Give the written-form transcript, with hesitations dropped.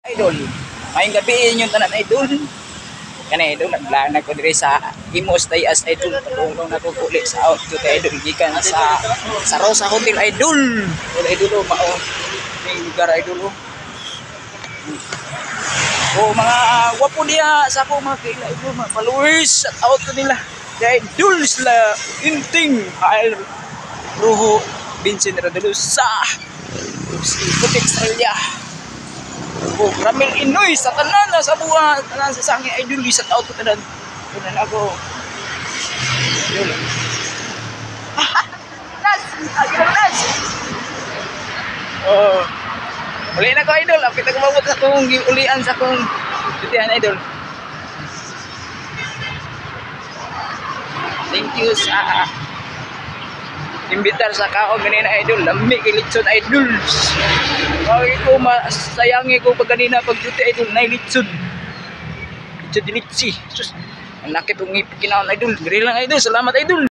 Idol, ngayong gabi yung tanan idol. Kani idol, naglaan ako diri sa Imos Tayas idol. Patulong na ko uli sa outfit idol. Gikan sa Rosa Hotel idol. Wala idol, mao may lugar idol. Mga wapo niya sa ako mga kaila idol, mga followers at out ko nila. Kaya idol sila inting Hail Rojo Vincent Radelusa Putik Estrella Ramil Inoy sa tanan na sa buha tanan sa sangi idol sa out ko tanan kunan ako idol nas uli na ko idol apit ako mabot sa kong ulian sa kong tutihan idol. Thank you sa imbitar sa kaon ganina idol, lami kilitson idol. Ay ko masayangi ko pag ganina pag duty idol na litson. Litson dilitsi. Sus, ang laki tong ngipin kinaon idol. Diri lang idol, salamat idol.